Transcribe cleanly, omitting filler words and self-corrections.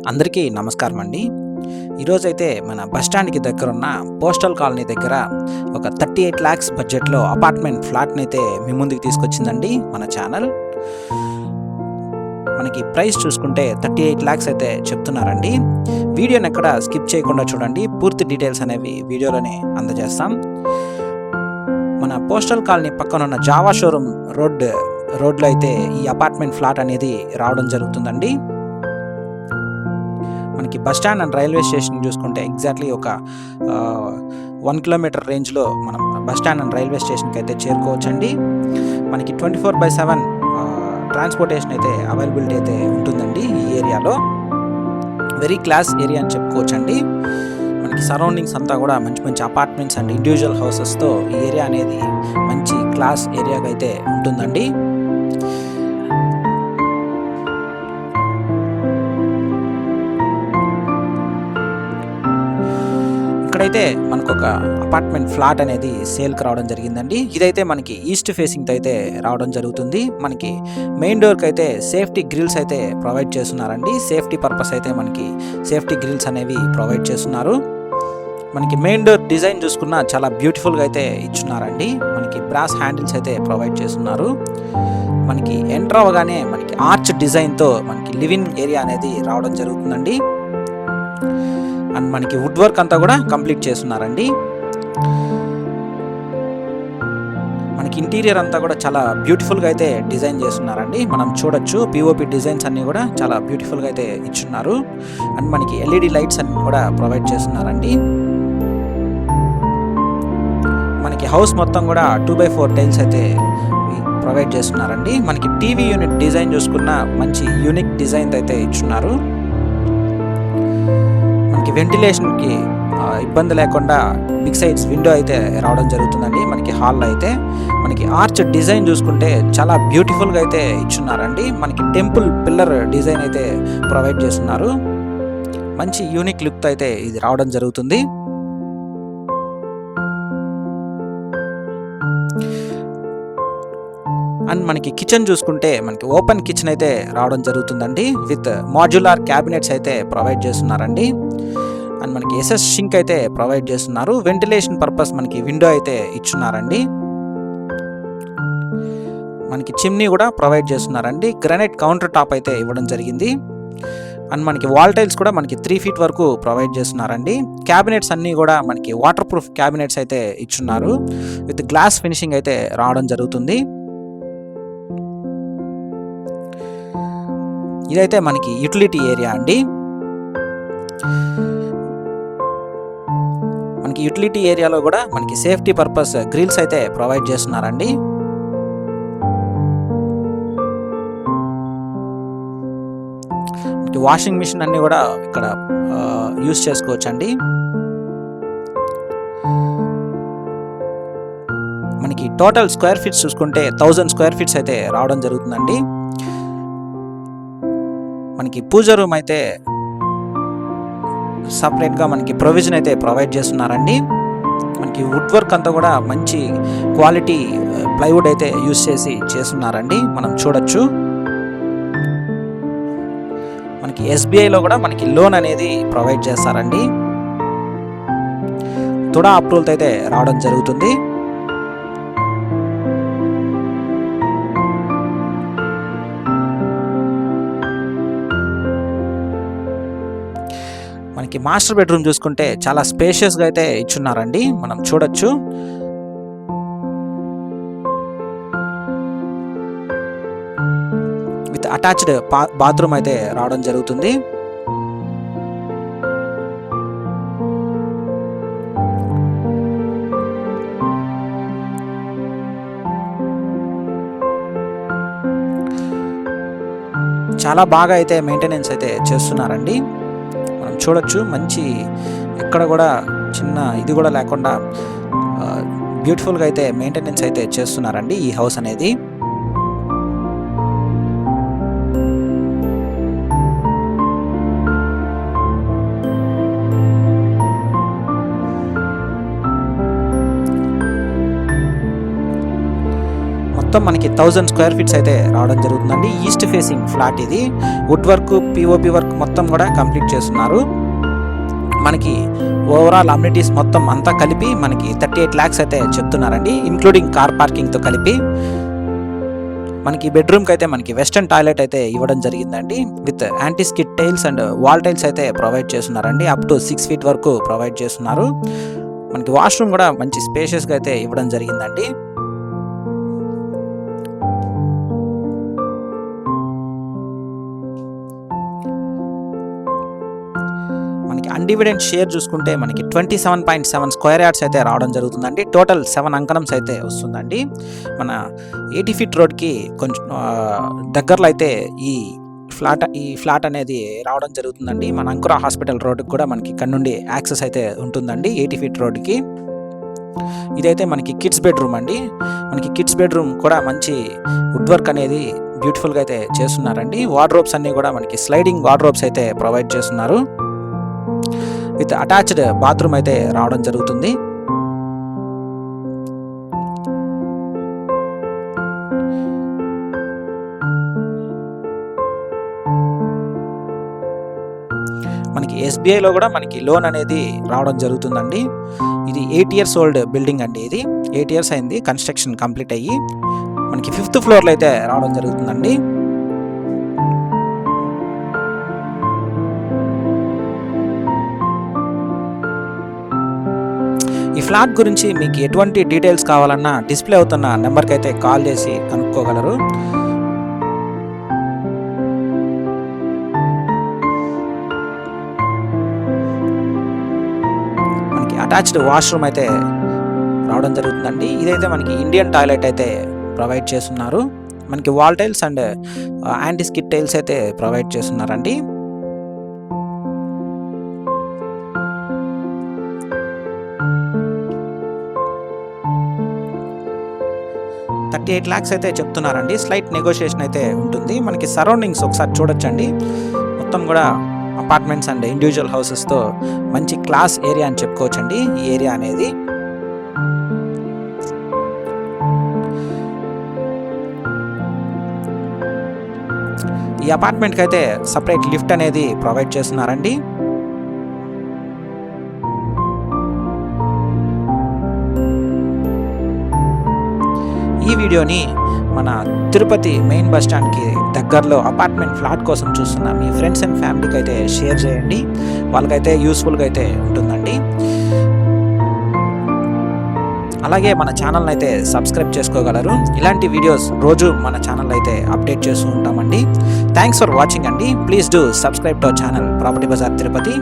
అందరికీ నమస్కారం అండి. ఈరోజైతే మన బస్ స్టాండ్‌కి దగ్గరున్న పోస్టల్ కాలనీ దగ్గర ఒక 38 లాక్స్ బడ్జెట్‌లో అపార్ట్మెంట్ ఫ్లాట్‌ని అయితే మీ ముందుకు తీసుకొచ్చిందండి మన ఛానల్. మనకి ప్రైస్ చూసుకుంటే 38 లాక్స్ అయితే చెప్తున్నారండి. వీడియోని ఎక్కడ స్కిప్ చేయకుండా చూడండి. పూర్తి డీటెయిల్స్ అనేవి వీడియోలోనే అందజేస్తాం. మన పోస్టల్ కాలనీ పక్కనున్న జావా షోరూమ్ రోడ్లో అయితే ఈ అపార్ట్మెంట్ ఫ్లాట్ అనేది రావడం జరుగుతుందండి. మనకి bus stand and railway station చూసుకుంటే ఎగ్జాక్ట్లీ ఒక 1 కిలోమీటర్ రేంజ్లో మనం బస్ స్టాండ్ అండ్ రైల్వే స్టేషన్కి అయితే చేరుకోవచ్చండి. మనకి 24/7 ట్రాన్స్పోర్టేషన్ అయితే అవైలబిలిటీ అయితే ఉంటుందండి ఈ ఏరియాలో. వెరీ క్లాస్ ఏరియా అని చెప్పుకోవచ్చండి. మనకి సరౌండింగ్స్ అంతా కూడా మంచి మంచి అపార్ట్మెంట్స్ అండ్ ఇండివిజువల్ హౌసెస్తో ఈ ఏరియా అనేది మంచి క్లాస్ ఏరియాగా అయితే ఉంటుందండి. ఇక్కడైతే మనకు ఒక అపార్ట్మెంట్ ఫ్లాట్ అనేది సేల్కి రావడం జరిగిందండి. ఇదైతే మనకి ఈస్ట్ ఫేసింగ్తో అయితే రావడం జరుగుతుంది. మనకి మెయిన్ డోర్కి అయితే సేఫ్టీ గ్రిల్స్ అయితే ప్రొవైడ్ చేస్తున్నారండి. సేఫ్టీ పర్పస్ అయితే మనకి సేఫ్టీ గ్రిల్స్ అనేవి ప్రొవైడ్ చేస్తున్నారు. మనకి మెయిన్ డోర్ డిజైన్ చూసుకున్నా చాలా బ్యూటిఫుల్గా అయితే ఇచ్చున్నారండి. మనకి బ్రాస్ హ్యాండిల్స్ అయితే ప్రొవైడ్ చేస్తున్నారు. మనకి ఎంటర్ అవ్వగానే మనకి ఆర్చ్ డిజైన్తో మనకి లివింగ్ ఏరియా అనేది రావడం జరుగుతుందండి. అండ్ మనకి వుడ్ వర్క్ అంతా కూడా కంప్లీట్ చేస్తున్నారండి. మనకి ఇంటీరియర్ అంతా కూడా చాలా బ్యూటిఫుల్గా అయితే డిజైన్ చేస్తున్నారండి. మనం చూడొచ్చు పిఓపి డిజైన్స్ అన్నీ కూడా చాలా బ్యూటిఫుల్గా అయితే ఇచ్చున్నారు. అండ్ మనకి ఎల్ఈడి లైట్స్ అన్ని కూడా ప్రొవైడ్ చేస్తున్నారండి. మనకి హౌస్ మొత్తం కూడా 2x4 టైల్స్ అయితే ప్రొవైడ్ చేస్తున్నారండి. మనకి టీవీ యూనిట్ డిజైన్ చూసుకున్న మంచి యూనిక్ డిజైన్ అయితే ఇచ్చున్నారు. మనకి వెంటిలేషన్కి ఇబ్బంది లేకుండా బిగ్ సైజ్ విండో అయితే రావడం జరుగుతుందండి. మనకి హాల్లో అయితే మనకి ఆర్చ్ డిజైన్ చూసుకుంటే చాలా బ్యూటిఫుల్గా అయితే ఇచ్చున్నారండి. మనకి టెంపుల్ పిల్లర్ డిజైన్ అయితే ప్రొవైడ్ చేస్తున్నారు. మంచి యూనిక్ లుక్తో అయితే ఇది రావడం జరుగుతుంది. అండ్ మనకి కిచెన్ చూసుకుంటే మనకి ఓపెన్ కిచెన్ అయితే రావడం జరుగుతుందండి. విత్ మాడ్యులర్ క్యాబినెట్స్ అయితే ప్రొవైడ్ చేస్తున్నారండి. అండ్ మనకి ఎస్ఎస్ షింక్ అయితే ప్రొవైడ్ చేస్తున్నారు. వెంటిలేషన్ పర్పస్ మనకి విండో అయితే ఇచ్చున్నారండి. మనకి చిమ్నీ కూడా ప్రొవైడ్ చేస్తున్నారండి. గ్రానైట్ కౌంటర్ టాప్ అయితే ఇవ్వడం జరిగింది. అండ్ మనకి వాల్ టైల్స్ కూడా మనకి 3 feet వరకు ప్రొవైడ్ చేస్తున్నారండి. క్యాబినెట్స్ అన్నీ కూడా మనకి వాటర్ ప్రూఫ్ క్యాబినెట్స్ అయితే ఇచ్చున్నారు. విత్ గ్లాస్ ఫినిషింగ్ అయితే రావడం జరుగుతుంది. ఇదైతే మనకి యూటిలిటీ ఏరియా అండి. మనకి యూటిలిటీ ఏరియాలో కూడా మనకి సేఫ్టీ పర్పస్ గ్రిల్స్ అయితే ప్రొవైడ్ చేస్తున్నారండి. మనకి వాషింగ్ మిషన్ అన్ని కూడా ఇక్కడ యూస్ చేసుకోవచ్చండి. మనకి టోటల్ స్క్వేర్ ఫీట్స్ చూసుకుంటే 1000 స్క్వేర్ ఫీట్స్ అయితే రావడం జరుగుతుందండి. మనకి పూజ రూమ్ అయితే సపరేట్గా మనకి ప్రొవిజన్ అయితే ప్రొవైడ్ చేస్తున్నారండి. మనకి వుడ్ వర్క్ అంతా కూడా మంచి క్వాలిటీ ప్లైవుడ్ అయితే యూస్ చేసి చేస్తున్నారండి. మనం చూడొచ్చు. మనకి ఎస్బీఐలో కూడా మనకి లోన్ అనేది ప్రొవైడ్ చేస్తారండి. తుడా అప్రూవల్తో అయితే రావడం జరుగుతుంది. మనకి మాస్టర్ బెడ్రూమ్ చూసుకుంటే చాలా స్పేషియస్గా అయితే ఇచ్చున్నారండి. మనం చూడొచ్చు. విత్ అటాచ్డ్ బాత్రూమ్ అయితే రావడం జరుగుతుంది. చాలా బాగా అయితే మెయింటెనెన్స్ అయితే చేస్తున్నారండి. మనం చూడొచ్చు మంచి ఎక్కడ కూడా చిన్న ఇది కూడా లేకుండా బ్యూటిఫుల్గా అయితే మెయింటెనెన్స్ అయితే చేస్తున్నారండి ఈ హౌస్ అనేది. మొత్తం మనకి 1000 స్క్వేర్ ఫీట్స్ అయితే రావడం జరుగుతుందండి. ఈస్ట్ ఫేసింగ్ ఫ్లాట్ ఇది. వుడ్ వర్క్, పిఓపి వర్క్ మొత్తం కూడా కంప్లీట్ చేస్తున్నారు. మనకి ఓవరాల్ అమ్యూనిటీస్ మొత్తం అంతా కలిపి మనకి 38 lakhs అయితే చెప్తున్నారండి, ఇంక్లూడింగ్ కార్ పార్కింగ్తో కలిపి. మనకి బెడ్రూమ్కి అయితే మనకి వెస్టర్న్ టాయిలెట్ అయితే ఇవ్వడం జరిగిందండి, with anti skid tiles and wall tiles అయితే ప్రొవైడ్ చేస్తున్నారండి. అప్ టు 6 feet వరకు ప్రొవైడ్ చేస్తున్నారు. మనకి వాష్రూమ్ కూడా మంచి స్పేషియస్గా అయితే ఇవ్వడం జరిగిందండి. మనకి అన్డివిడెంట్ షేర్ చూసుకుంటే మనకి 27.7 స్క్వేర్ యార్డ్స్ అయితే రావడం జరుగుతుందండి. టోటల్ 7 అంకణమ్స్ అయితే వస్తుందండి. మన 80 feet రోడ్కి కొంచెం దగ్గరలో అయితే ఈ ఫ్లాట్ అనేది రావడం జరుగుతుందండి. మన అంకుర హాస్పిటల్ రోడ్కి కూడా మనకి ఇక్కడ నుండి యాక్సెస్ అయితే ఉంటుందండి 80 feet రోడ్కి. ఇదైతే మనకి కిడ్స్ బెడ్రూమ్ అండి. మనకి కిడ్స్ బెడ్రూమ్ కూడా మంచి వుడ్ వర్క్ అనేది బ్యూటిఫుల్గా అయితే చేస్తున్నారండి. వార్డ్రోబ్స్ అన్నీ కూడా మనకి స్లైడింగ్ వార్డ్రోబ్స్ అయితే ప్రొవైడ్ చేస్తున్నారు. విత్ అటాచ్డ్ బాత్రూమ్ అయితే రావడం జరుగుతుంది. మనకి ఎస్బీఐలో కూడా మనకి లోన్ అనేది రావడం జరుగుతుందండి. ఇది 8 years ఓల్డ్ బిల్డింగ్ అండి. ఇది 8 years అయింది కన్స్ట్రక్షన్ కంప్లీట్ అయ్యి. మనకి 5th floorలో అయితే రావడం జరుగుతుందండి. ఈ ఫ్లాట్ గురించి మీకు ఎటువంటి డీటెయిల్స్ కావాలన్నా డిస్ప్లే అవుతున్న నెంబర్కి అయితే కాల్ చేసి కనుక్కోగలరు. మనకి అటాచ్డ్ వాష్రూమ్ అయితే రావడం జరుగుతుందండి. ఇదైతే మనకి ఇండియన్ టాయిలెట్ అయితే ప్రొవైడ్ చేస్తున్నారు. మనకి wall tiles and anti skid tiles అయితే ప్రొవైడ్ చేస్తున్నారండి. 38 lakhs అయితే చెప్తున్నారండి. స్లైట్ నెగోషియేషన్ అయితే ఉంటుంది. మనకి సరౌండింగ్స్ ఒకసారి చూడొచ్చండి. మొత్తం కూడా అపార్ట్మెంట్స్ అండ్ ఇండివిజువల్ హౌసెస్తో మంచి క్లాస్ ఏరియా అని చెప్పుకోవచ్చండి ఈ ఏరియా అనేది. ఈ అపార్ట్మెంట్కి అయితే సపరేట్ లిఫ్ట్ అనేది ప్రొవైడ్ చేస్తున్నారండి. ఈ వీడియోని మన తిరుపతి మెయిన్ బస్ స్టాండ్కి దగ్గరలో అపార్ట్మెంట్ ఫ్లాట్ కోసం చూస్తున్న మీ ఫ్రెండ్స్ అండ్ ఫ్యామిలీకి అయితే షేర్ చేయండి. వాళ్ళకైతే యూస్ఫుల్గా అయితే ఉంటుందండి. అలాగే మన ఛానల్ని అయితే సబ్స్క్రైబ్ చేసుకోగలరు. ఇలాంటి వీడియోస్ రోజు మన ఛానల్ అయితే అప్డేట్ చేస్తూ ఉంటామండి. థ్యాంక్స్ ఫర్ వాచింగ్ అండి. Please do subscribe to our channel property bazaar Tirupati.